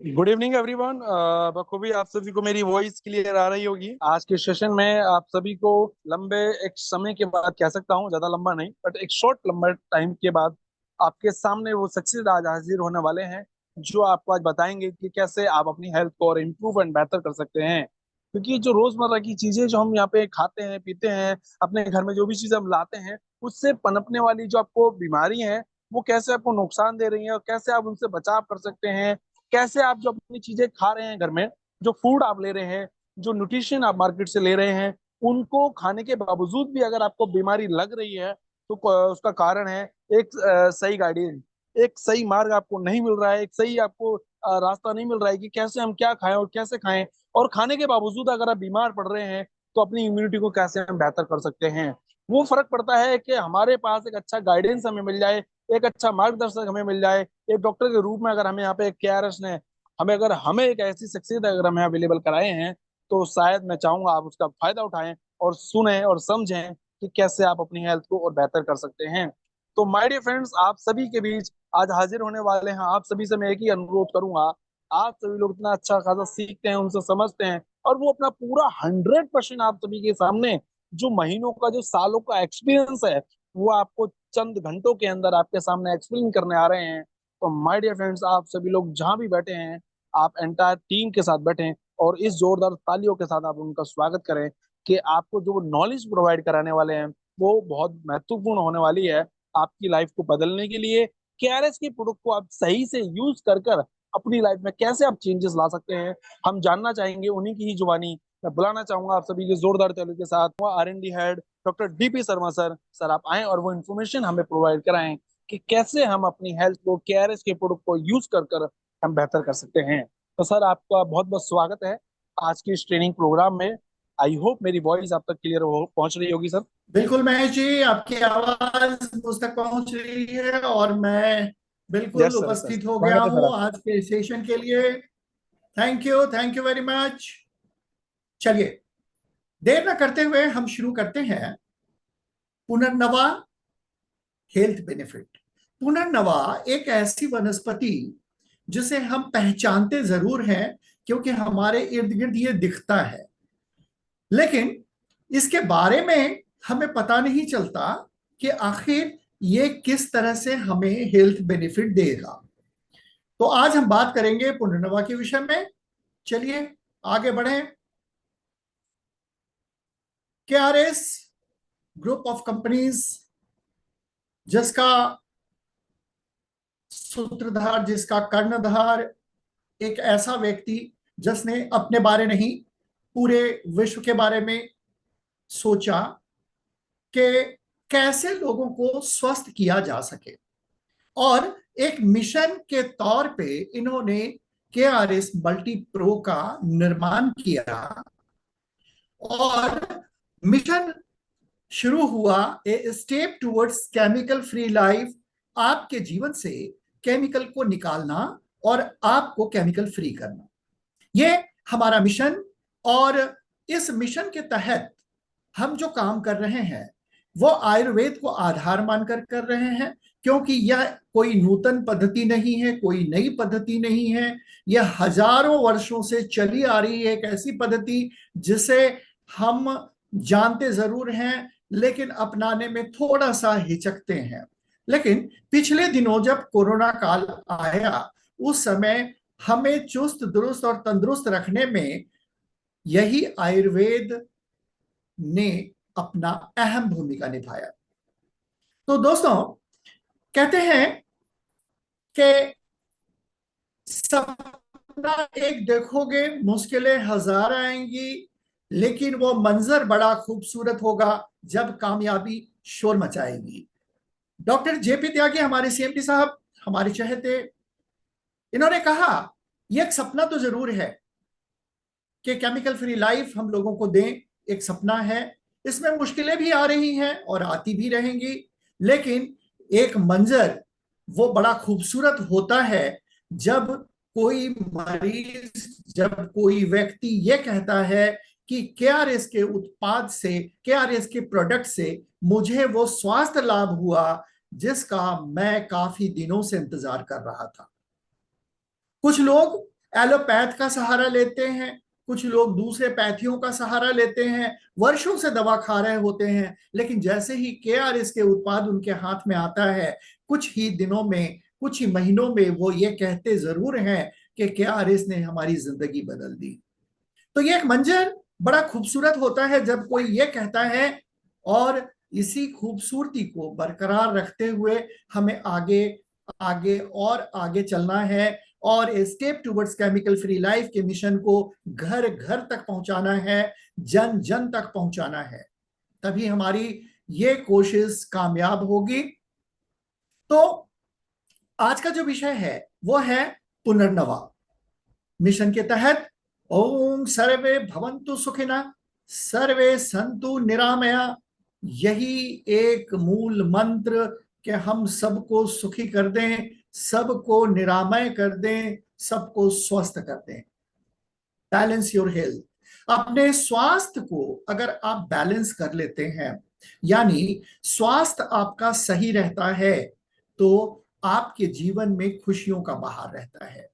Good evening everyone. बखूबी आप सभी को मेरी वॉइस क्लियर आ रही होगी। आज के सेशन में आप सभी को लंबे एक समय के बाद, कह सकता हूँ ज्यादा लंबा नहीं बट एक शॉर्ट लंबा टाइम के बाद आपके सामने वो सक्सेस आज हाजिर होने वाले हैं, जो आपको आज बताएंगे कि कैसे आप अपनी हेल्थ को और इम्प्रूव एंड बेहतर कर सकते हैं। क्योंकि जो रोजमर्रा की चीजें जो हम यहाँ पे खाते हैं पीते हैं, अपने घर में जो भी चीजें हम लाते हैं, उससे पनपने वाली जो आपको बीमारी है, वो कैसे आपको नुकसान दे रही है और कैसे आप उनसे बचाव कर सकते हैं। कैसे आप जो अपनी चीजें खा रहे हैं घर में, जो फूड आप ले रहे हैं, जो न्यूट्रिशन आप मार्केट से ले रहे हैं, उनको खाने के बावजूद भी अगर आपको बीमारी लग रही है तो उसका कारण है एक सही गाइडेंस। एक सही मार्ग आपको नहीं मिल रहा है, एक सही आपको रास्ता नहीं मिल रहा है कि कैसे हम क्या खाएं और कैसे खाएं। और खाने के बावजूद अगर आप बीमार पड़ रहे हैं तो अपनी इम्यूनिटी को कैसे हम बेहतर कर सकते हैं। वो फर्क पड़ता है कि हमारे पास एक अच्छा गाइडेंस हमें मिल जाए, एक अच्छा मार्गदर्शक हमें मिल जाए, एक डॉक्टर के रूप में अगर हमें यहाँ पे एक केआरएस ने हमें एक ऐसी शख्सियत अगर हमें अवेलेबल कराए हैं, तो शायद मैं चाहूंगा आप उसका फायदा उठाएं और सुने और समझें कि कैसे आप अपनी हेल्थ को और बेहतर कर सकते हैं। तो माय डियर फ्रेंड्स, आप सभी के बीच आज हाजिर होने वाले हैं। आप सभी से मैं एक ही अनुरोध करूंगा, आप सभी लोग इतना अच्छा खासा सीखते हैं, उनसे समझते हैं, और वो अपना पूरा 100% आप सभी के सामने जो महीनों का जो सालों का एक्सपीरियंस है, वो आपको चंद घंटों के अंदर आपके सामने एक्सप्लेन करने आ रहे हैं। तो माय डियर फ्रेंड्स, आप सभी लोग जहां भी बैठे हैं, आप एंटायर टीम के साथ बैठे और इस जोरदार तालियों के साथ आप उनका स्वागत करें कि आपको जो नॉलेज प्रोवाइड कराने वाले हैं वो बहुत महत्वपूर्ण होने वाली है आपकी लाइफ को बदलने के लिए। केआरएस के प्रोडक्ट को आप सही से यूज कर कर अपनी लाइफ में कैसे आप चेंजेस ला सकते हैं, हम जानना चाहेंगे उन्हीं की ही जुबानी। मैं बुलाना चाहूंगा आप सभी के जोरदार तालियों के साथ वो R and D head doctor DP Sharma sir. Sir आप आए और वो इन्फॉर्मेशन हमें प्रोवाइड कराएं कि कैसे हम अपनी हेल्थ को केआरएस के प्रोडक्ट को यूज कर कर हम बेहतर कर सकते हैं। तो सर आपका बहुत बहुत स्वागत है आज की इस ट्रेनिंग प्रोग्राम में। आई होप मेरी वॉइस आप तक क्लियर हो पहुंच रही होगी सर। बिल्कुल महेश जी, आपकी आवाज मुझ तक पहुंच रही है और मैं बिल्कुल यस सर, सर उपस्थित हो गया स्वागत है सर हूं आपका। आज के सेशन के लिए। Thank you very much. चलिए, देर न करते हुए हम शुरू करते हैं। पुनर्नवा हेल्थ बेनिफिट। पुनर्नवा एक ऐसी वनस्पति जिसे हम पहचानते जरूर हैं, क्योंकि हमारे इर्द गिर्द ये दिखता है, लेकिन इसके बारे में हमें पता नहीं चलता कि आखिर ये किस तरह से हमें हेल्थ बेनिफिट देगा। तो आज हम बात करेंगे पुनर्नवा के विषय में। चलिए आगे बढ़ें। केआरएस ग्रुप ऑफ कंपनीज, जिसका सूत्रधार, जिसका कर्णधार एक ऐसा व्यक्ति जिसने अपने बारे नहीं, पूरे विश्व के बारे में सोचा कि कैसे लोगों को स्वस्थ किया जा सके, और एक मिशन के तौर पे इन्होंने केआरएस मल्टी प्रो का निर्माण किया। और मिशन शुरू हुआ, a step towards chemical free life. आपके जीवन से केमिकल को निकालना और आपको केमिकल फ्री करना, ये हमारा मिशन। और इस मिशन के तहत हम जो काम कर रहे हैं वो आयुर्वेद को आधार मानकर कर रहे हैं, क्योंकि यह कोई नूतन पद्धति नहीं है, कोई नई पद्धति नहीं है। यह हजारों वर्षों से चली आ रही है, एक ऐसी पद्धति जिसे हम जानते जरूर हैं लेकिन अपनाने में थोड़ा सा हिचकते हैं। लेकिन पिछले दिनों जब कोरोना काल आया, उस समय हमें चुस्त दुरुस्त और तंदुरुस्त रखने में यही आयुर्वेद ने अपना अहम भूमिका निभाया। तो दोस्तों, कहते हैं कि सपना एक देखोगे, मुश्किलें हजार आएंगी, लेकिन वो मंजर बड़ा खूबसूरत होगा जब कामयाबी शोर मचाएगी। डॉक्टर जेपी त्यागी, हमारे सीएमडी साहब, हमारे चहेते, इन्होंने कहा यह एक सपना तो जरूर है कि केमिकल फ्री लाइफ हम लोगों को दें। एक सपना है, इसमें मुश्किलें भी आ रही हैं और आती भी रहेंगी, लेकिन एक मंजर वो बड़ा खूबसूरत होता है जब कोई मरीज, जब कोई व्यक्ति ये कहता है कि केआरएस के उत्पाद से, केआरएस के प्रोडक्ट से मुझे वो स्वास्थ्य लाभ हुआ जिसका मैं काफी दिनों से इंतजार कर रहा था। कुछ लोग एलोपैथ का सहारा लेते हैं, कुछ लोग दूसरे पैथियों का सहारा लेते हैं, वर्षों से दवा खा रहे होते हैं, लेकिन जैसे ही केआरएस के उत्पाद उनके हाथ में आता है, कुछ ही दिनों में, कुछ ही महीनों में वो ये कहते जरूर हैं कि केआरएस ने हमारी जिंदगी बदल दी। तो ये एक मंजर बड़ा खूबसूरत होता है जब कोई ये कहता है, और इसी खूबसूरती को बरकरार रखते हुए हमें आगे आगे और आगे चलना है, और step towards chemical free life के मिशन को घर घर तक पहुंचाना है, जन जन तक पहुंचाना है। तभी हमारी ये कोशिश कामयाब होगी। तो आज का जो विषय है वो है पुनर्नवा। मिशन के तहत ओम सर्वे भवन्तु सुखिनः, सर्वे संतु निरामया, यही एक मूल मंत्र कि हम सबको सुखी कर दें, सबको निरामय कर दें, सबको स्वस्थ कर दें। Balance your health. अपने स्वास्थ्य को अगर आप बैलेंस कर लेते हैं, यानी स्वास्थ्य आपका सही रहता है, तो आपके जीवन में खुशियों का बहार रहता है।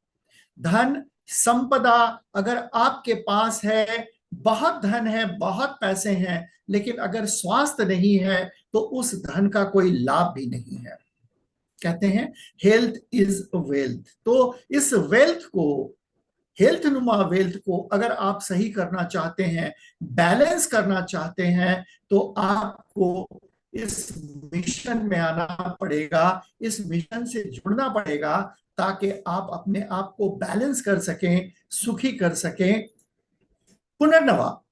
धन संपदा अगर आपके पास है, बहुत धन है, बहुत पैसे हैं, लेकिन अगर स्वास्थ्य नहीं है तो उस धन का कोई लाभ भी नहीं है। कहते हैं हेल्थ इज वेल्थ। तो इस वेल्थ को, हेल्थ नुमा वेल्थ को अगर आप सही करना चाहते हैं, बैलेंस करना चाहते हैं, तो आपको इस मिशन में आना पड़ेगा, इस मिशन से जुड़ना पड़ेगा, ताकि आप अपने आप को बैलेंस कर सकें, सुखी कर सकें। पुनर्नवा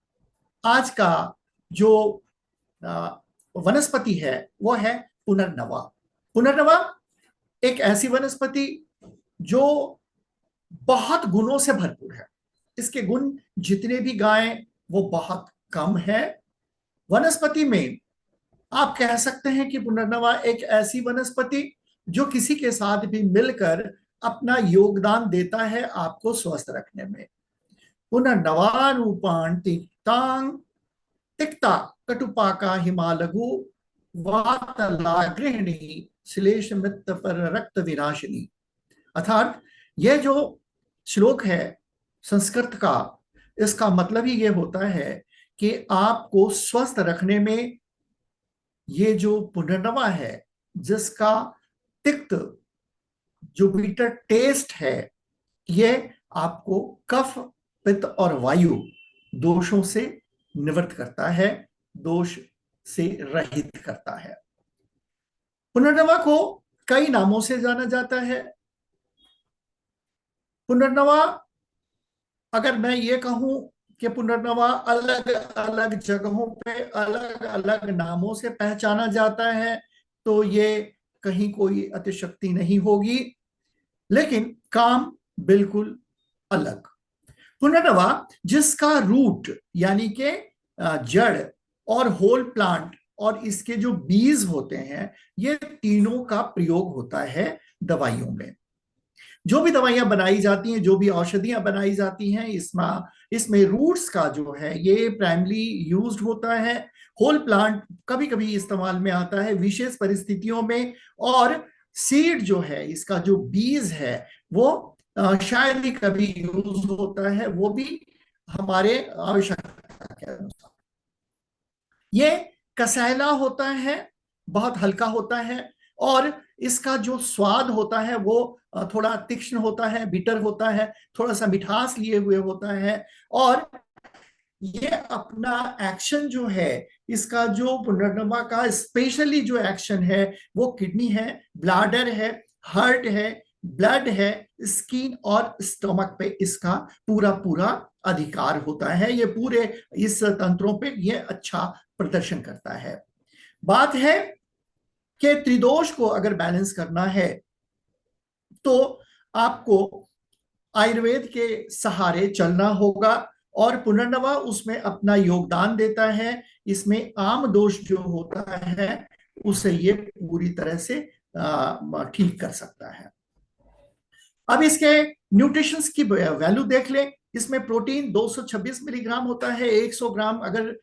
आज का जो वनस्पति है वो है पुनर्नवा। पुनर्नवा एक ऐसी वनस्पति जो बहुत गुणों से भरपूर है। इसके गुण जितने भी गाएं वो बहुत कम है। वनस्पति में आप कह सकते हैं कि पुनर्नवा एक ऐसी वनस्पति जो किसी के साथ भी मिलकर अपना योगदान देता है आपको स्वस्थ रखने में। पुनर्नवा रूपाण तिक्तांग, तिक्ता कटुपाका हिमालघु वातला गृहिणी श्लेष मृत पर रक्त विनाशिनी। अर्थात यह जो श्लोक है संस्कृत का, इसका मतलब ही ये होता है कि आपको स्वस्थ रखने में ये जो पुनर्नवा है, जिसका तिक्त जो बीटर टेस्ट है, ये आपको कफ, पित्त और वायु दोषों से निवृत्त करता है, दोष से रहित करता है। पुनर्नवा को कई नामों से जाना जाता है। पुनर्नवा, अगर मैं ये कहूं कि पुनर्नवा अलग अलग जगहों पे अलग अलग नामों से पहचाना जाता है, तो ये कहीं कोई अतिशक्ति नहीं होगी, लेकिन काम बिल्कुल अलग। पुनर्नवा जिसका रूट यानी कि जड़ और होल प्लांट और इसके जो बीज होते हैं, ये तीनों का प्रयोग होता है दवाइयों में। जो भी दवाइयां बनाई जाती हैं, जो भी औषधियां बनाई जाती हैं, इसमें रूट्स का जो है ये प्राइमरी यूज्ड होता है। होल प्लांट कभी कभी इस्तेमाल में आता है विशेष परिस्थितियों में, और सीड जो है, इसका जो बीज है, वो शायद ही कभी यूज होता है, वो भी हमारे आवश्यकता के अनुसार। ये कसैला होता है, बहुत हल्का होता है, और इसका जो स्वाद होता है वो थोड़ा तीक्ष्ण होता है, बिटर होता है, थोड़ा सा मिठास लिए हुए होता है। और ये अपना एक्शन जो है, इसका जो पुनर्नवा का स्पेशली जो एक्शन है, वो किडनी है, ब्लैडर है, हार्ट है, ब्लड है, स्किन और स्टमक पे इसका पूरा पूरा अधिकार होता है। ये पूरे इस तंत्रों पे ये अच्छा प्रदर्शन करता है। बात है कि त्रिदोष को अगर बैलेंस करना है तो आपको आयुर्वेद के सहारे चलना होगा, और पुनर्नवा उसमें अपना योगदान देता है। इसमें आम दोष जो होता है उसे ये पूरी तरह से ठीक कर सकता है। अब इसके न्यूट्रिशंस की वैल्यू देख लें। इसमें प्रोटीन 226 मिलीग्राम होता है 100 ग्राम। अगर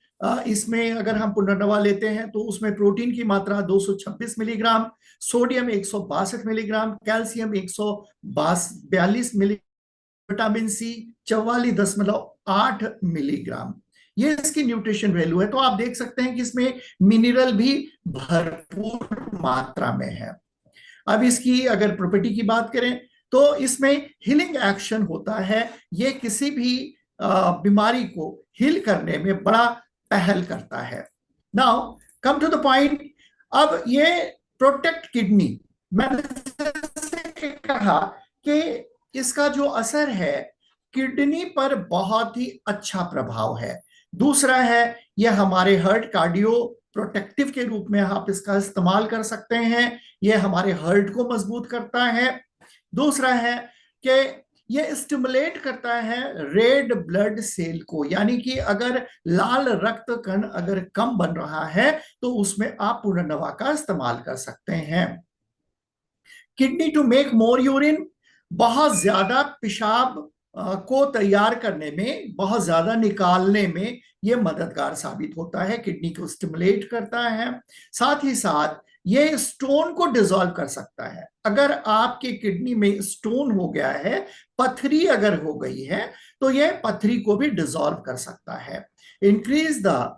इसमें अगर हम पुनर्नवा लेते हैं तो उसमें प्रोटीन की मात्रा 226 milligram, sodium 162 milligram, calcium 142 milligram, vitamin C 44.8 milligram, ये इसकी न्यूट्रिशन वैल्यू है। तो आप देख सकते हैं कि इसमें मिनरल भी भरपूर मात्रा में है। अब इसकी अगर प्रॉपर्टी की बात करें तो इसमें हीलिंग एक्शन होता है, ये किसी भी बीमारी को हील करने में बड़ा पहल करता है। Now come to the point. अब ये प्रोटेक्ट किडनी, मैंने कहा कि इसका जो असर है किडनी पर बहुत ही अच्छा प्रभाव है। दूसरा है ये हमारे हार्ट कार्डियो प्रोटेक्टिव के रूप में आप इसका इस्तेमाल कर सकते हैं, ये हमारे हार्ट को मजबूत करता है। दूसरा है कि ये स्टिमुलेट करता है रेड ब्लड सेल को, यानी कि अगर लाल रक्त कण अगर कम बन रहा है तो उसमें आप पुनर्नवा का इस्तेमाल कर सकते हैं। Kidney to make more urine, बहुत ज्यादा पेशाब को तैयार करने में, बहुत ज्यादा निकालने में ये मददगार साबित होता है, किडनी को स्टिमुलेट करता है। साथ ही साथ ये स्टोन को डिसॉल्व कर सकता है। अगर आपकी किडनी में स्टोन हो गया है, पथरी अगर हो गई है, तो ये पथरी को भी डिसॉल्व कर सकता है। Increase the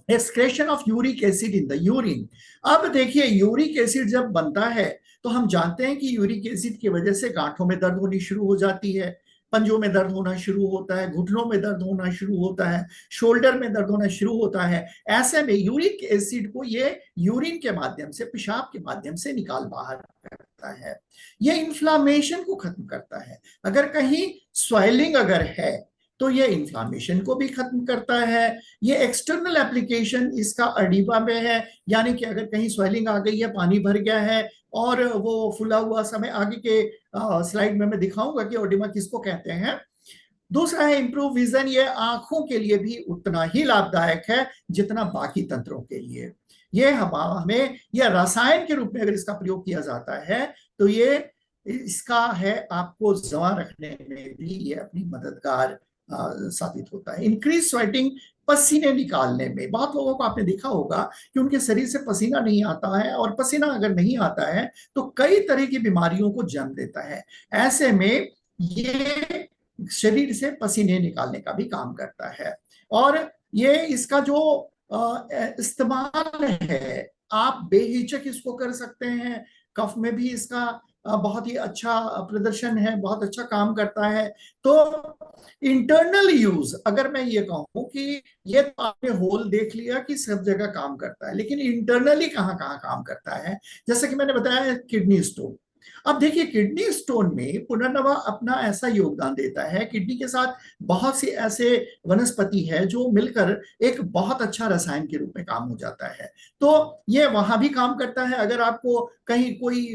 excretion of uric acid in the urine. अब देखिए यूरिक एसिड जब बनता है तो हम जानते हैं कि यूरिक एसिड की वजह से गांठों में दर्द होनी शुरू हो जाती है, पंजों में दर्द होना शुरू होता है, घुटनों में दर्द होना शुरू होता है, शोल्डर में दर्द होना शुरू होता है। ऐसे में यूरिक एसिड को ये यूरिन के माध्यम से, पेशाब के माध्यम से निकाल बाहर करता है। ये इन्फ्लामेशन को खत्म करता है। अगर कहीं स्वेलिंग अगर है तो ये इन्फ्लामेशन को भी खत्म करता है। ये एक्सटर्नल एप्लीकेशन इसका अडीबा में है, यानी कि अगर कहीं स्वेलिंग आ गई है, पानी भर गया है और वो फुला हुआ समय, आगे के स्लाइड में मैं दिखाऊंगा कि ओडिमा किसको कहते हैं। दूसरा है इंप्रूव विजन, ये आंखों के लिए भी उतना ही लाभदायक है जितना बाकी तंत्रों के लिए। ये हमें यह रसायन के रूप में अगर इसका प्रयोग किया जाता है तो ये इसका है आपको जमा रखने में भी ये अपनी मददगार साबित होता है। इंक्रीज स्वेटिंग, पसीने निकालने में, बहुत लोगों को आपने देखा होगा कि उनके शरीर से पसीना नहीं आता है, और पसीना अगर नहीं आता है तो कई तरह की बीमारियों को जन्म देता है। ऐसे में ये शरीर से पसीने निकालने का भी काम करता है। और ये इसका जो इस्तेमाल है, आप बेहिचक इसको कर सकते हैं। कफ में भी इसका बहुत ही अच्छा प्रदर्शन है, बहुत अच्छा काम करता है। तो इंटरनल यूज, अगर मैं ये कहूं कि ये तो आपने होल देख लिया कि सब जगह काम करता है, लेकिन इंटरनली कहाँ कहाँ काम करता है, जैसे कि मैंने बताया किडनी स्टोन। अब देखिए किडनी स्टोन में पुनर्नवा अपना ऐसा योगदान देता है, किडनी के साथ बहुत सी ऐसे वनस्पति है जो मिलकर एक बहुत अच्छा रसायन के रूप में काम हो जाता है। तो ये वहां भी काम करता है। अगर आपको कहीं कोई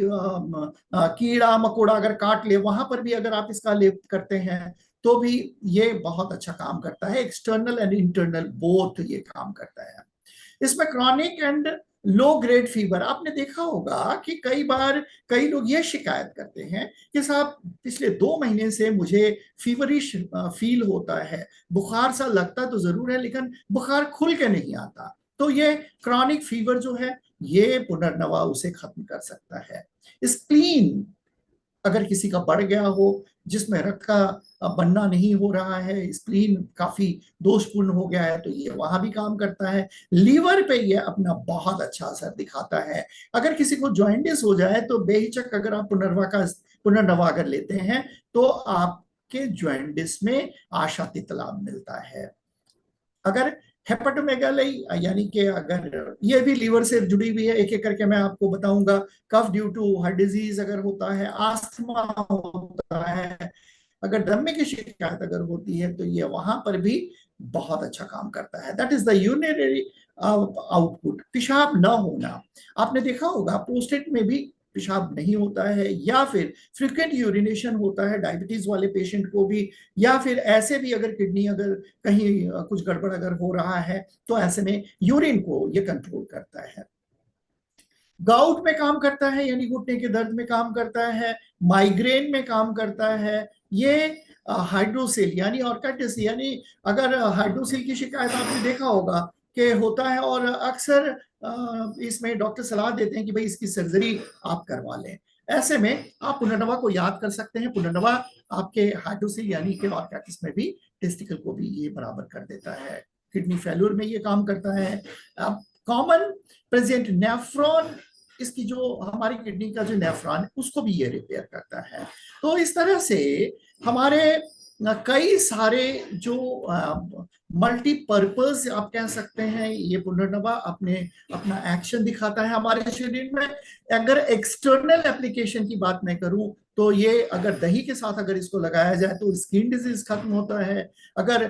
कीड़ा मकोड़ा अगर काट ले, वहां पर भी अगर आप इसका लेप करते हैं तो भी ये बहुत अच्छा काम करता है। एक्सटर्नल एंड इंटरनल बोथ ये काम करता है। इसमें chronic and low grade fever, आपने देखा होगा कि कई बार कई लोग ये शिकायत करते हैं कि साहब पिछले 2 महीने से मुझे फीवरिश फील होता है, बुखार सा लगता तो जरूर है लेकिन बुखार खुल के नहीं आता। तो ये क्रॉनिक फीवर जो है ये पुनर्नवा उसे खत्म कर सकता है। स्प्लीन अगर किसी का बढ़ गया हो, जिसमें रक्त का बनना नहीं हो रहा है, स्प्लीन काफी दोषपूर्ण हो गया है, तो ये वहां भी काम करता है। लीवर पे ये अपना बहुत अच्छा असर दिखाता है। अगर किसी को जॉइंटिस हो जाए तो बेहिचक अगर आप पुनर्नवा अगर लेते हैं तो आपके जॉइंटिस में आशातीत लाभ मिलता है। अगर हेपेटोमेगाली, यानी कि अगर ये भी लीवर से जुड़ी हुई है, एक एक करके मैं आपको बताऊंगा। कफ ड्यू टू हार्ट डिजीज अगर होता है, आस्थमा होता है, अगर दमे की शिकायत अगर होती है तो ये वहां पर भी बहुत अच्छा काम करता है। That is the urinary output. पेशाब न होना, आपने देखा होगा प्रोस्टेट में भी पेशाब नहीं होता है, या फिर फ्रिक्वेंट यूरिनेशन होता है डायबिटीज वाले पेशेंट को भी, या फिर ऐसे भी अगर किडनी अगर कहीं कुछ गड़बड़ अगर हो रहा है तो ऐसे में यूरिन को ये कंट्रोल करता है। गाउट में काम करता है, यानी घुटने के दर्द में काम करता है, माइग्रेन में काम करता है। ये हाइड्रोसिल यानी ऑर्काइटिस, यानी अगर हाइड्रोसिल की शिकायत आपने देखा होगा कि होता है, और अक्सर इसमें डॉक्टर सलाह देते हैं कि भाई इसकी सर्जरी आप करवा लें। ऐसे में आप पुनर्नवा को याद कर सकते हैं। पुनर्नवा आपके हाइड्रोसिल यानी कि ऑर्गेटिस में भी टेस्टिकल को भी ये बराबर कर देता है। किडनी फेल्यूर में ये काम करता है। अब कॉमन प्रेजेंट नेफ्रॉन, इसकी जो हमारी किडनी का जो नेफ्रॉन उसको भी ये रिपेयर करता है। तो इस तरह से हमारे कई सारे जो मल्टीपर्पज आप कह सकते हैं, ये पुनर्नवा अपने अपना एक्शन दिखाता है हमारे शरीर में। अगर एक्सटर्नल एप्लीकेशन की बात मैं करूं तो ये अगर दही के साथ अगर इसको लगाया जाए तो स्किन डिजीज खत्म होता है। अगर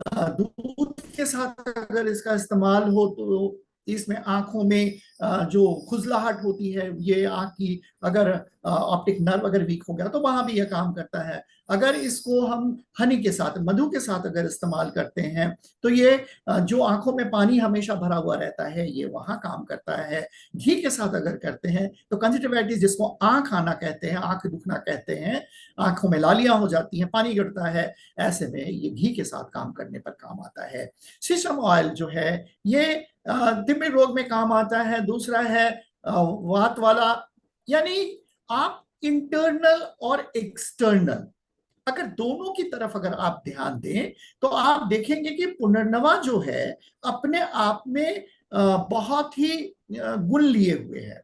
दूध के साथ अगर इसका इस्तेमाल हो तो इसमें आंखों में जो खुजलाहट होती है, ये आंख की अगर ऑप्टिक नर्व अगर वीक हो गया तो वहां भी यह काम करता है। अगर इसको हम हनी के साथ, मधु के साथ अगर इस्तेमाल करते हैं तो ये जो आंखों में पानी हमेशा भरा हुआ रहता है ये वहां काम करता है। घी के साथ अगर करते हैं तो कंजक्टिवाइटिस, जिसको आंख आना कहते हैं, आंख दुखना कहते हैं, आंखों में लालियां हो जाती हैं, पानी गिरता है, ऐसे में ये घी के साथ काम करने पर काम आता है। शीशम ऑयल जो है ये दिम्मी रोग में काम आता है। दूसरा है वात वाला, यानी आप इंटरनल और एक्सटर्नल अगर दोनों की तरफ अगर आप ध्यान दें तो आप देखेंगे कि पुनर्नवा जो है अपने आप में बहुत ही गुण लिए हुए है।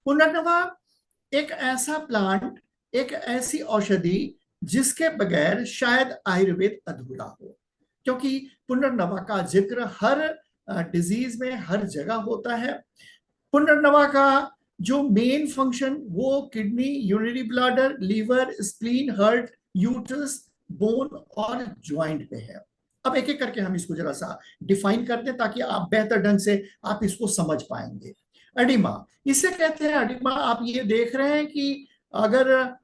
पुनर्नवा एक ऐसा प्लांट, एक ऐसी औषधि जिसके बगैर शायद आयुर्वेद अधूरा हो, क्योंकि पुनर्नवा का जिक्र हर डिजीज में हर जगह होता है। पुनर्नवा का जो मेन फंक्शन वो kidney, urinary bladder, liver, spleen, heart, uterus, bone और ज्वाइंट पे है। अब एक एक करके हम इसको जरा सा डिफाइन कर दें ताकि आप बेहतर ढंग से आप इसको समझ पाएंगे। एडिमा, इसे कहते हैं एडिमा। आप ये देख रहे हैं कि अगर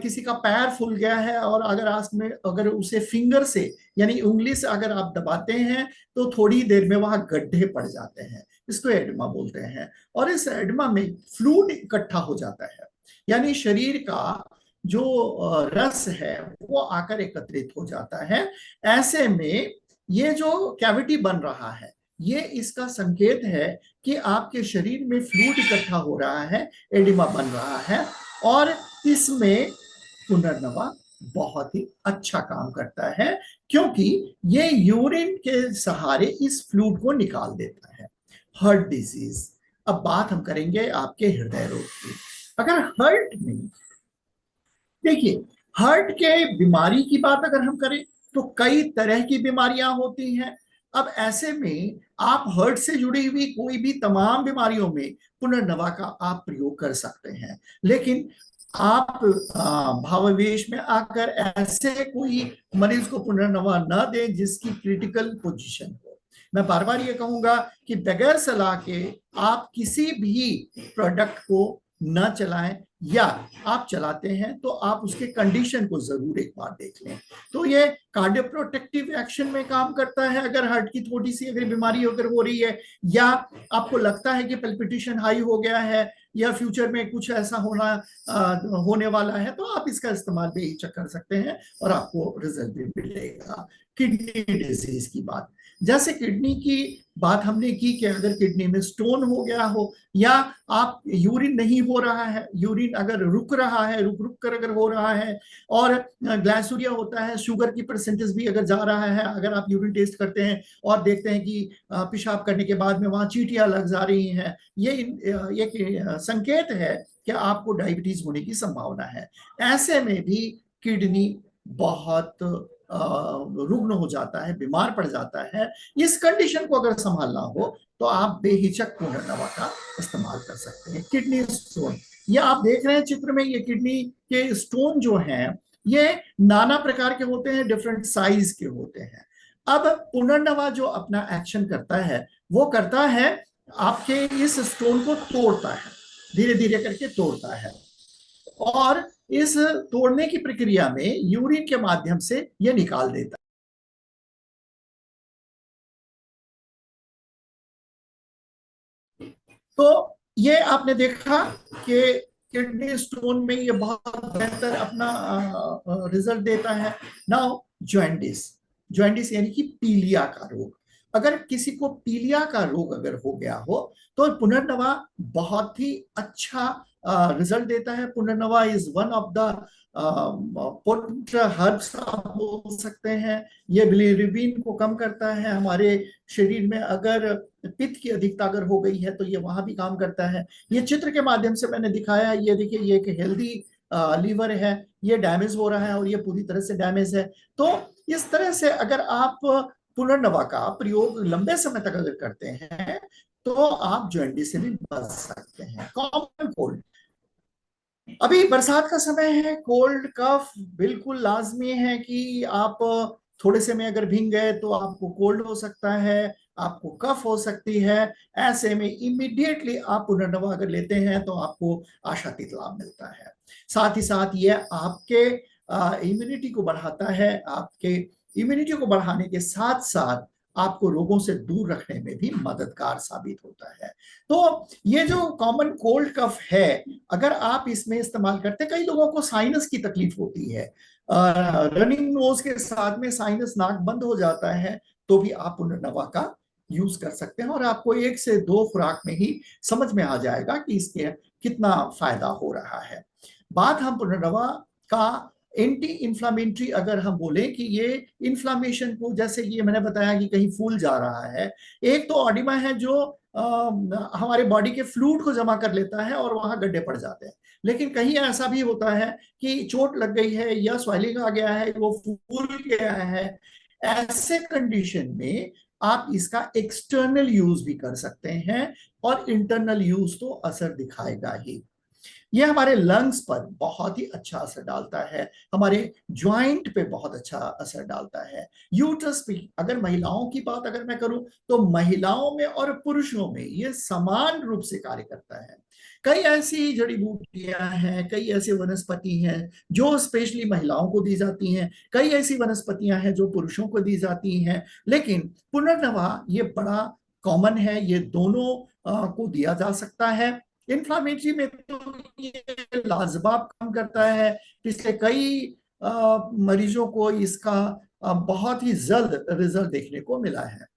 किसी का पैर फूल गया है और अगर आज में अगर उसे फिंगर से यानी उंगली से अगर आप दबाते हैं तो थोड़ी देर में वहां गड्ढे पड़ जाते हैं, इसको एडिमा बोलते हैं। और इस एडिमा में फ्लूइड इकट्ठा हो जाता है, यानी शरीर का जो रस है वो आकर एकत्रित हो जाता है। ऐसे में ये जो कैविटी बन रहा है ये इसका संकेत है कि आपके शरीर में फ्लूइड इकट्ठा हो रहा है, एडिमा बन रहा है। और इसमें पुनर्नवा बहुत ही अच्छा काम करता है क्योंकि ये यूरिन के सहारे इस फ्लूइड को निकाल देता है। हार्ट डिजीज, अब बात हम करेंगे आपके हृदय रोग की। अगर हार्ट में देखिए, हार्ट के बीमारी की बात अगर हम करें तो कई तरह की बीमारियां होती हैं। अब ऐसे में आप हार्ट से जुड़ी हुई कोई भी तमाम बीमारियों में पुनर्नवा का आप प्रयोग कर सकते हैं, लेकिन आप भावावेश में आकर ऐसे कोई मरीज को पुनर्नवा न दें जिसकी क्रिटिकल पोजीशन हो। मैं बार बार ये कहूंगा कि बगैर सलाह के आप किसी भी प्रोडक्ट को न चलाएं, या आप चलाते हैं तो आप उसके कंडीशन को जरूर एक बार देख लें। तो ये कार्डियो प्रोटेक्टिव एक्शन में काम करता है। अगर हार्ट की थोड़ी सी अगर बीमारी अगर हो रही है या आपको लगता है कि पल्पिटेशन हाई हो गया है या फ्यूचर में कुछ ऐसा होने वाला है तो आप इसका इस्तेमाल बेहिचक कर सकते हैं और आपको रिजल्ट भी मिलेगा। किडनी डिजीज की बात, जैसे किडनी की बात हमने की कि अगर किडनी में स्टोन हो गया हो या आप यूरिन नहीं हो रहा है, यूरिन अगर रुक रहा है, रुक रुक कर अगर हो रहा है, और ग्लाइसूरिया होता है, शुगर की परसेंटेज भी अगर जा रहा है, अगर आप यूरिन टेस्ट करते हैं और देखते हैं कि पेशाब करने के बाद में वहां चींटियां लग जा रही हैं, ये एक संकेत है कि आपको डायबिटीज होने की संभावना है। ऐसे में भी किडनी बहुत रुग्ण हो जाता है, बीमार पड़ जाता है। इस कंडीशन को अगर संभालना हो तो आप बेहिचक पुनर्नवा का इस्तेमाल कर सकते हैं। किडनी स्टोन, ये आप देख रहे हैं चित्र में, ये किडनी के स्टोन जो हैं ये नाना प्रकार के होते हैं, डिफरेंट साइज के होते हैं। अब पुनर्नवा जो अपना एक्शन करता है वो करता है आपके इस स्टोन को तोड़ता है, धीरे धीरे करके तोड़ता है, और इस तोड़ने की प्रक्रिया में यूरिन के माध्यम से यह निकाल देता है। तो ये आपने देखा कि किडनी स्टोन में ये बहुत बेहतर अपना रिजल्ट देता है। नाउ जॉइंटिस, जॉइंटिस यानी कि पीलिया का रोग, अगर किसी को पीलिया का रोग अगर हो गया हो तो पुनर्नवा बहुत ही अच्छा रिजल्ट देता है। Punarnava is one of the potent herbs आप बोल सकते हैं। ये बिलीरुबिन को कम करता है हमारे शरीर में। अगर पित्त की अधिकता अगर हो गई है तो ये वहां भी काम करता है। ये चित्र के माध्यम से मैंने दिखाया है। ये देखिए, ये एक हेल्दी लीवर है, ये डैमेज हो रहा है और ये पूरी तरह से डैमेज है। तो इस तरह से अगर आप पुनर्नवा का प्रयोग लंबे समय तक अगर करते हैं तो आप जॉइंटिस से भी बच सकते हैं। कॉमन कोल्ड, अभी बरसात का समय है, कोल्ड कफ बिल्कुल लाजमी है कि आप थोड़े से में अगर भीग गए तो आपको कोल्ड हो सकता है, आपको कफ हो सकती है। ऐसे में इमीडिएटली आप पुनर्नवा अगर लेते हैं तो आपको आशातीत लाभ मिलता है। साथ ही साथ ये आपके इम्यूनिटी को बढ़ाता है। आपके इम्यूनिटी को बढ़ाने के साथ साथ आपको रोगों से दूर रखने में भी मददगार साबित होता है। तो ये जो कॉमन कोल्ड कफ है, अगर आप इसमें इस्तेमाल करते, कई लोगों को साइनस की तकलीफ होती है, रनिंग नोज के साथ में साइनस, नाक बंद हो जाता है, तो भी आप पुनर्नवा का यूज कर सकते हैं और आपको 1 से 2 खुराक में ही समझ में आ जाएगा कि इसके कितना फायदा हो रहा है। बात हम पुनर्नवा का एंटी इंफ्लामेटरी अगर हम बोले कि ये इन्फ्लामेशन को, जैसे ये मैंने बताया कि कहीं फूल जा रहा है, एक तो ऑडिमा है जो हमारे बॉडी के फ्लूइड को जमा कर लेता है और वहां गड्ढे पड़ जाते हैं। लेकिन कहीं ऐसा भी होता है कि चोट लग गई है या स्वेलिंग आ गया है, वो फूल गया है। ऐसे कंडीशन में आप इसका एक्सटर्नल यूज भी कर सकते हैं और इंटरनल यूज तो असर दिखाएगा ही। ये हमारे लंग्स पर बहुत ही अच्छा असर डालता है, हमारे ज्वाइंट पे बहुत अच्छा असर डालता है। यूट्रस पे अगर महिलाओं की बात अगर मैं करूं तो महिलाओं में और पुरुषों में ये समान रूप से कार्य करता है। कई ऐसी जड़ी बूटियां हैं, कई ऐसे वनस्पति हैं जो स्पेशली महिलाओं को दी जाती हैं, कई ऐसी वनस्पतियां हैं जो पुरुषों को दी जाती हैं। लेकिन पुनर्नवा ये बड़ा कॉमन है, ये दोनों को दिया जा सकता है। इन्फ्लामेटरी में तो ये लाजवाब काम करता है। पिछले कई मरीजों को इसका बहुत ही जल्द रिजल्ट देखने को मिला है।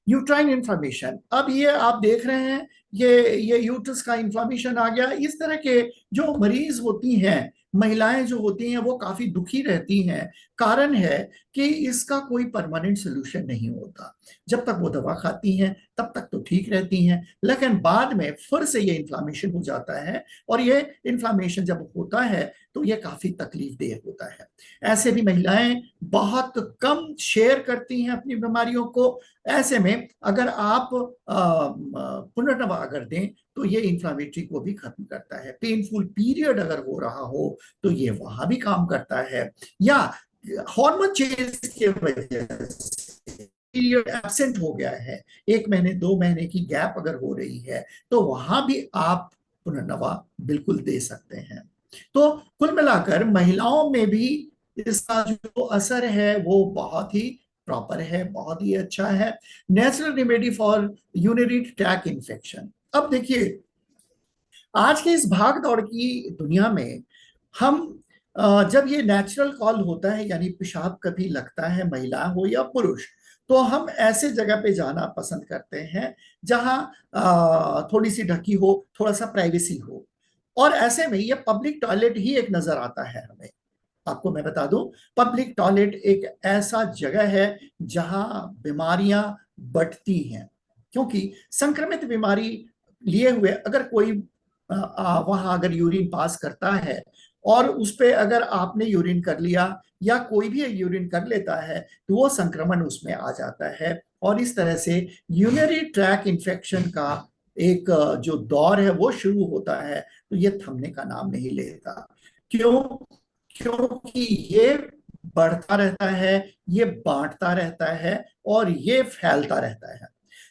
यूट्राइन इन्फ्लामेशन, अब ये आप देख रहे हैं, ये यूट्रस का इन्फ्लामेशन आ गया। इस तरह के जो मरीज होती हैं, महिलाएं जो होती हैं, वो काफी दुखी रहती हैं। कारण है कि इसका कोई परमानेंट सोल्यूशन नहीं होता। जब तक वो दवा खाती हैं तब तक तो ठीक रहती हैं, लेकिन बाद में फिर से ये इन्फ्लामेशन हो जाता है और ये इन्फ्लामेशन जब होता है तो ये काफी तकलीफ देह होता है। ऐसे भी महिलाएं बहुत कम शेयर करती हैं अपनी बीमारियों को। ऐसे में अगर आप पुनर्नवा अगर दें तो ये इन्फ्लामेटरी को भी खत्म करता है। पेनफुल पीरियड अगर हो रहा हो तो ये वहां भी काम करता है, या हार्मोन चेंज की वजह से पीरियड एब्सेंट हो गया है, 1 महीने 2 महीने की गैप अगर हो रही है, तो वहां भी आप पुनर्नवा बिल्कुल दे सकते हैं। तो कुल मिलाकर महिलाओं में भी इसका जो असर है वो बहुत ही प्रॉपर है, बहुत ही अच्छा है। Natural remedy for urinary track infection. अब देखिए, आज के इस भाग दौड़ की दुनिया में हम जब ये नेचुरल कॉल होता है, यानी पेशाब कभी लगता है, महिला हो या पुरुष, तो हम ऐसे जगह पे जाना पसंद करते हैं जहां थोड़ी सी ढकी हो, थोड़ा सा प्राइवेसी हो। और ऐसे में ये पब्लिक टॉयलेट ही एक नजर आता है हमें। आपको मैं बता दूं, पब्लिक टॉयलेट एक ऐसा जगह है जहां बीमारियां बढ़ती हैं, क्योंकि संक्रमित बीमारी लिए हुए अगर कोई वहां अगर यूरिन पास करता है और उस पे अगर आपने यूरिन कर लिया या कोई भी यूरिन कर लेता है तो वो संक्रमण उसमें आ जाता है और इस तरह से यूरिनरी ट्रैक इन्फेक्शन का एक जो दौर है वो शुरू होता है। तो ये थमने का नाम नहीं लेता। क्यों? क्योंकि ये बढ़ता रहता है, ये बांटता रहता है और ये फैलता रहता है।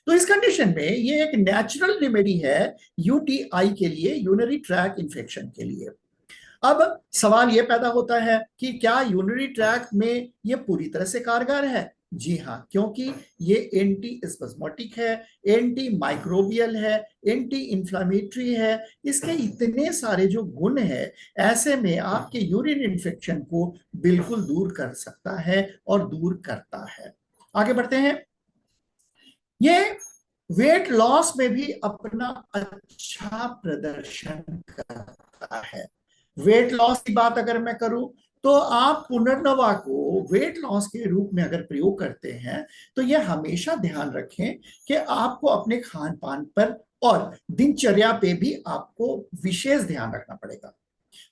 तो इस कंडीशन में ये एक नेचुरल रेमेडी है यूटीआई के लिए, यूरिनरी ट्रैक इन्फेक्शन के लिए। अब सवाल यह पैदा होता है कि क्या यूरिनरी ट्रैक में ये पूरी तरह से कारगर है? जी हाँ, क्योंकि ये एंटी स्पैज्मेटिक है, एंटी माइक्रोबियल है, एंटी इंफ्लेमेटरी है। इसके इतने सारे जो गुण है, ऐसे में आपके यूरिन इन्फेक्शन को बिल्कुल दूर कर सकता है और दूर करता है। आगे बढ़ते हैं। ये वेट लॉस में भी अपना अच्छा प्रदर्शन करता है। वेट लॉस की बात अगर मैं करूं, तो आप पुनर्नवा को वेट लॉस के रूप में अगर प्रयोग करते हैं, तो यह हमेशा ध्यान रखें कि आपको अपने खान पान पर और दिनचर्या पे भी आपको विशेष ध्यान रखना पड़ेगा।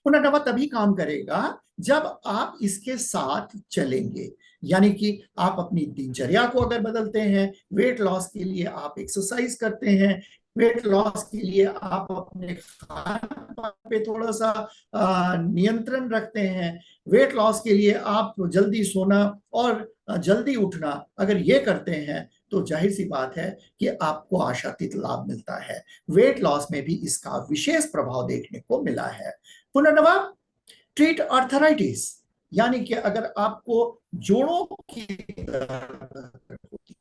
पुनर्नवा तभी काम करेगा जब आप इसके साथ चलेंगे। यानी कि आप अपनी दिनचर्या को अगर बदलते हैं, वेट लॉस के लिए आप एक्सरसाइज करते हैं, वेट लॉस के लिए आप अपने खान पान पे थोड़ा सा नियंत्रण रखते हैं, वेट लॉस के लिए आप जल्दी सोना और जल्दी उठना अगर ये करते हैं, तो जाहिर सी बात है कि आपको आशातीत लाभ मिलता है। वेट लॉस में भी इसका विशेष प्रभाव देखने को मिला है। पुनर्नवा ट्रीट आर्थराइटिस, यानी कि अगर आपको जोड़ों की दर्द होती,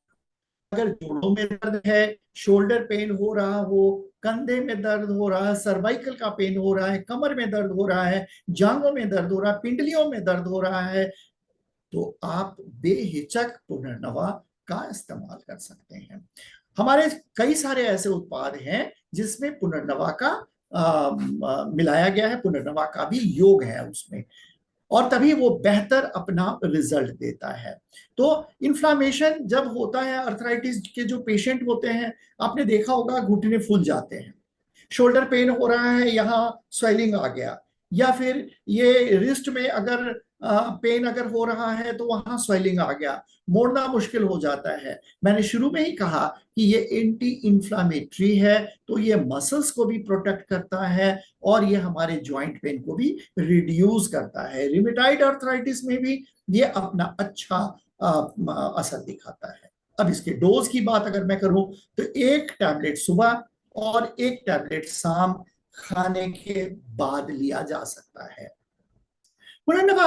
अगर जोड़ों में दर्द है, शोल्डर पेन हो रहा हो, कंधे में दर्द हो रहा है, सर्वाइकल का पेन हो रहा है, कमर में दर्द हो रहा है, जांघों में दर्द हो रहा है, पिंडलियों में दर्द हो रहा है, तो आप बेहिचक पुनर्नवा का इस्तेमाल कर सकते हैं। हमारे कई सारे ऐसे उत्पाद हैं जिसमें पुनर्नवा का मिलाया गया है, पुनर्नवा का भी योग है उसमें, और तभी वो बेहतर अपना रिजल्ट देता है। तो इन्फ्लामेशन जब होता है, अर्थराइटिस के जो पेशेंट होते हैं, आपने देखा होगा घुटने फूल जाते हैं, शोल्डर पेन हो रहा है, यहाँ स्वेलिंग आ गया, या फिर ये रिस्ट में अगर पेन अगर हो रहा है तो वहां स्वेलिंग आ गया, मोड़ना मुश्किल हो जाता है। मैंने शुरू में ही कहा कि ये एंटी इंफ्लामेटरी है, तो ये मसल्स को भी प्रोटेक्ट करता है और ये हमारे जॉइंट पेन को भी रिड्यूस करता है। रिमेटाइड आर्थराइटिस में भी ये अपना अच्छा असर दिखाता है। अब इसके डोज की बात अगर मैं करूं, तो एक टैबलेट सुबह और एक टैबलेट शाम खाने के बाद लिया जा सकता है। पुनर्नवा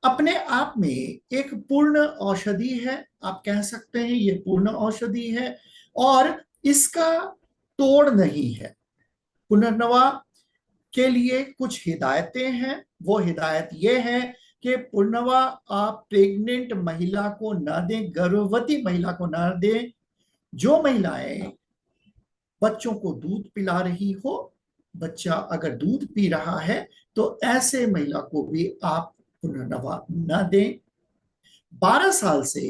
अपने आप में एक पूर्ण औषधि है, आप कह सकते हैं ये पूर्ण औषधि है, और इसका तोड़ नहीं है। पुनर्नवा के लिए कुछ हिदायतें हैं। वो हिदायत ये है कि पुनर्नवा आप प्रेग्नेंट महिला को ना दें, गर्भवती महिला को ना दें। जो महिलाएं बच्चों को दूध पिला रही हो, बच्चा अगर दूध पी रहा है, तो ऐसे महिला को भी आप पुनर्नवा न दें। 12 साल से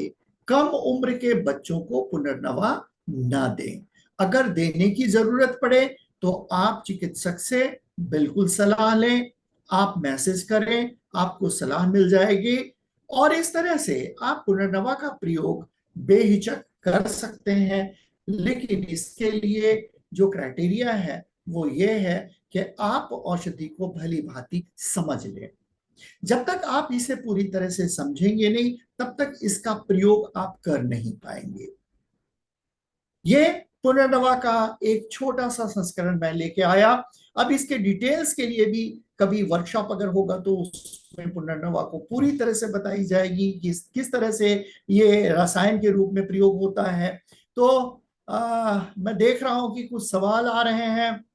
कम उम्र के बच्चों को पुनर्नवा न दें। अगर देने की जरूरत पड़े तो आप चिकित्सक से बिल्कुल सलाह लें, आप मैसेज करें, आपको सलाह मिल जाएगी, और इस तरह से आप पुनर्नवा का प्रयोग बेहिचक कर सकते हैं। लेकिन इसके लिए जो क्राइटेरिया है वो ये है कि आप औषधि को भली भांति समझ लें। जब तक आप इसे पूरी तरह से समझेंगे नहीं, तब तक इसका प्रयोग आप कर नहीं पाएंगे। ये पुनर्नवा का एक छोटा सा संस्करण मैं लेके आया। अब इसके डिटेल्स के लिए भी कभी वर्कशॉप अगर होगा तो उसमें पुनर्नवा को पूरी तरह से बताई जाएगी कि किस तरह से ये रसायन के रूप में प्रयोग होता है। तो मैं देख रहा हूं कि कुछ सवाल आ रहे हैं।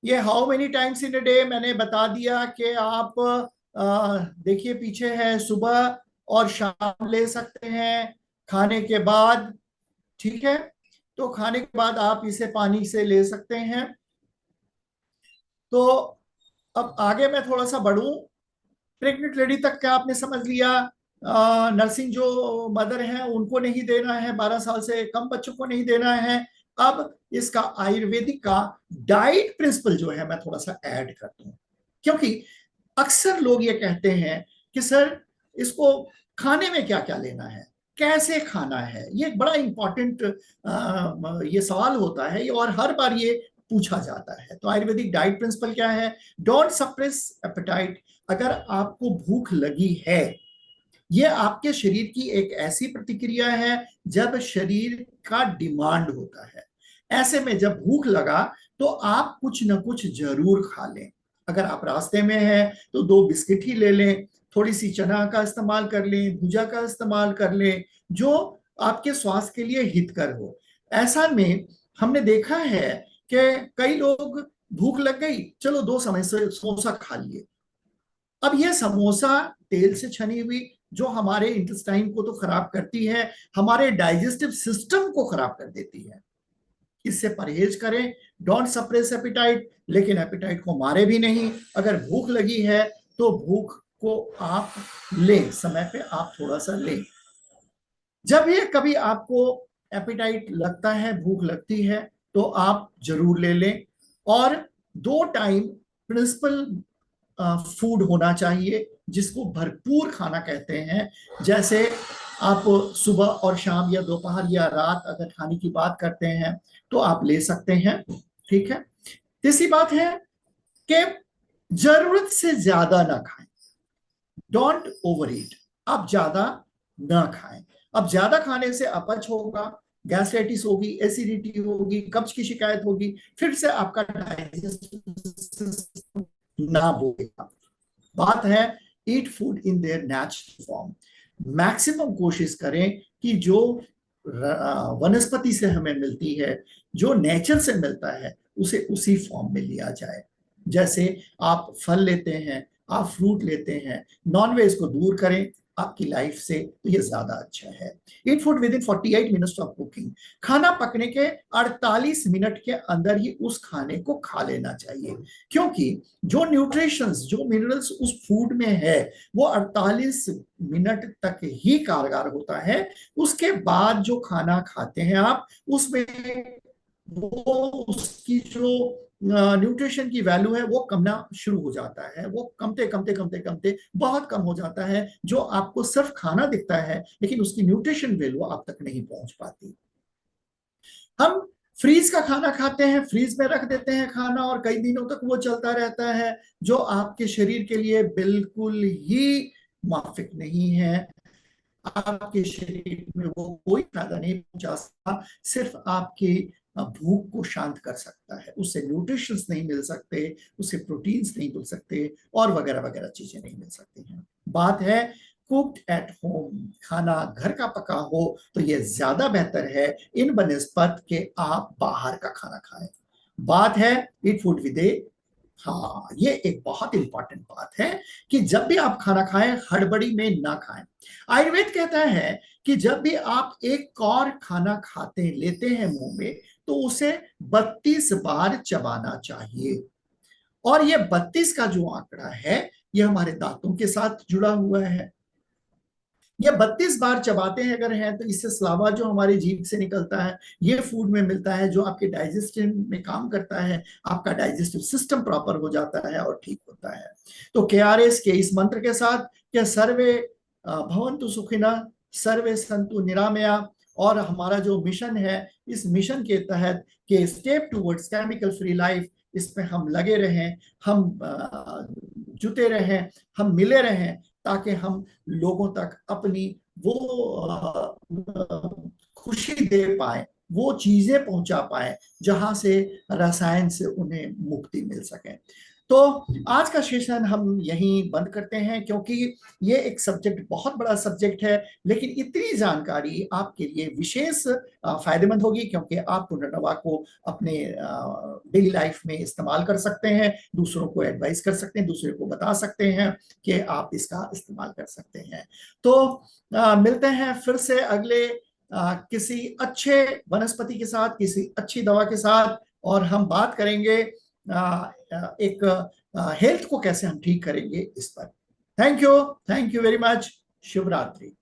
ये how many times in a day मैंने बता दिया कि आप देखिए पीछे है, सुबह और शाम ले सकते हैं, खाने के बाद। ठीक है, तो खाने के बाद आप इसे पानी से ले सकते हैं। तो अब आगे मैं थोड़ा सा बढ़ूं। प्रेग्नेंट लेडी तक क्या आपने समझ लिया। नर्सिंग जो मदर हैं उनको नहीं देना है, 12 साल से कम बच्चों को नहीं देना है। अब इसका आयुर्वेदिक का डाइट प्रिंसिपल जो है मैं थोड़ा सा ऐड कर दूं, क्योंकि अक्सर लोग ये कहते हैं कि सर इसको खाने में क्या क्या लेना है, कैसे खाना है, ये एक बड़ा इंपॉर्टेंट ये सवाल होता है और हर बार ये पूछा जाता है। तो आयुर्वेदिक डाइट प्रिंसिपल क्या है? Don't suppress appetite. अगर आपको भूख लगी है, ये आपके शरीर की एक ऐसी प्रतिक्रिया है जब शरीर का डिमांड होता है। ऐसे में जब भूख लगा तो आप कुछ ना कुछ जरूर खा लें। अगर आप रास्ते में हैं तो 2 बिस्किट ही ले लें, थोड़ी सी चना का इस्तेमाल कर लें, भुजा का इस्तेमाल कर लें, जो आपके स्वास्थ्य के लिए हितकर हो। ऐसा में हमने देखा है कि कई लोग भूख लग गई, चलो 2 समय से समोसा खा लिए। अब ये समोसा तेल से छनी हुई जो हमारे इंटेस्टाइन को तो खराब करती है, हमारे डाइजेस्टिव सिस्टम को खराब कर देती है। इससे परहेज करें, डोंट सप्रेस एपिटाइट, लेकिन एपिटाइट को मारे भी नहीं। अगर भूख लगी है तो भूख को आप लें, समय पे आप थोड़ा सा लें। जब ये कभी आपको एपिटाइट लगता है, भूख लगती है, तो आप जरूर ले लें। और 2 टाइम प्रिंसिपल फूड होना चाहिए, जिसको भरपूर खाना कहते हैं। जैसे आप सुबह और शाम या दोपहर या रात अगर खाने की बात करते हैं तो आप ले सकते हैं, ठीक है। तीसरी बात है कि जरूरत से ज्यादा ना खाएं, डोंट ओवर ईट। आप ज्यादा ना खाएं। अब ज्यादा खाने से अपच होगा, गैस्ट्राइटिस होगी, एसिडिटी होगी, कब्ज की शिकायत होगी, फिर से आपका डाइजेस्टिव ना बोलेगा। बात है eat food in their natural form. Maximum कोशिश करें कि जो वनस्पति से हमें मिलती है, जो नेचर से मिलता है, उसे उसी फॉर्म में लिया जाए। जैसे आप फल लेते हैं, आप फ्रूट लेते हैं, नॉनवेज को दूर करें आपकी लाइफ से, तो ये ज्यादा अच्छा है। Eat food with in 48 minutes of cooking. खाना पकने के 48 मिनट के अंदर ही उस खाने को खा लेना चाहिए, क्योंकि जो न्यूट्रिशंस, जो मिनरल्स उस फूड में है, वो 48 मिनट तक ही कारगर होता है। उसके बाद जो खाना खाते हैं आप, उसमें वो उसकी जो न्यूट्रिशन की वैल्यू है वो कमना शुरू हो जाता है। वो कमते कमते कमते कमते बहुत कम हो जाता है। जो आपको सिर्फ खाना दिखता है, लेकिन उसकी न्यूट्रिशन वैल्यू आप तक नहीं पहुंच पाती। हम फ्रीज का खाना खाते हैं, फ्रीज में रख देते हैं खाना और कई दिनों तक वो चलता रहता है, जो आपके शरीर के लिए बिल्कुल ही माफिक नहीं है। आपके शरीर में वो कोई फायदा नहीं पहुंचा सकता, सिर्फ आपकी भूख को शांत कर सकता है। उससे न्यूट्रिशंस नहीं मिल सकते, उससे प्रोटीन्स नहीं मिल सकते, और वगैरह वगैरह चीजें नहीं मिल सकती हैं। बात है कुक्ड एट होम, खाना घर का पका हो तो यह ज्यादा बेहतर है इन बनिस्बत के आप बाहर का खाना खाएं। बात है ईट फूड विद ए, हाँ, ये एक बहुत इंपॉर्टेंट बात है कि जब भी आप खाना खाएं, हड़बड़ी में ना खाएं। आयुर्वेद कहता है कि जब भी आप एक और खाना खाते लेते हैं मुंह में, तो उसे 32 बार चबाना चाहिए। और ये 32 का जो आंकड़ा है, ये हमारे दांतों के साथ जुड़ा हुआ है। ये 32 बार चबाते हैं अगर हैं, तो इससे अलावा जो हमारी जीभ से निकलता है, ये फूड में मिलता है, जो आपके डाइजेशन में काम करता है, आपका डाइजेस्टिव सिस्टम प्रॉपर हो जाता है और ठीक होता है। तो KRS के इस मंत्र के साथ, क्या सर्वे भवन्तु सुखिनः, सर्वे सन्तु निरामया, और हमारा जो मिशन है, इस मिशन के तहत के step towards chemical free life, इसमें हम लगे रहें, हम जुटे रहें, हम मिले रहें, ताकि हम लोगों तक अपनी वो खुशी दे पाए, वो चीजें पहुंचा पाए जहां से रसायन से उन्हें मुक्ति मिल सके। तो आज का सेशन हम यहीं बंद करते हैं, क्योंकि ये एक सब्जेक्ट बहुत बड़ा सब्जेक्ट है, लेकिन इतनी जानकारी आपके लिए विशेष फायदेमंद होगी, क्योंकि आप पुनर्नवा को अपने डेली लाइफ में इस्तेमाल कर सकते हैं, दूसरों को एडवाइस कर सकते हैं, दूसरे को बता सकते हैं कि आप इसका इस्तेमाल कर सकते हैं। तो मिलते हैं फिर से अगले किसी अच्छे वनस्पति के साथ, किसी अच्छी दवा के साथ, और हम बात करेंगे एक हेल्थ को कैसे हम ठीक करेंगे इस पर। Thank you very much. शुभ रात्रि।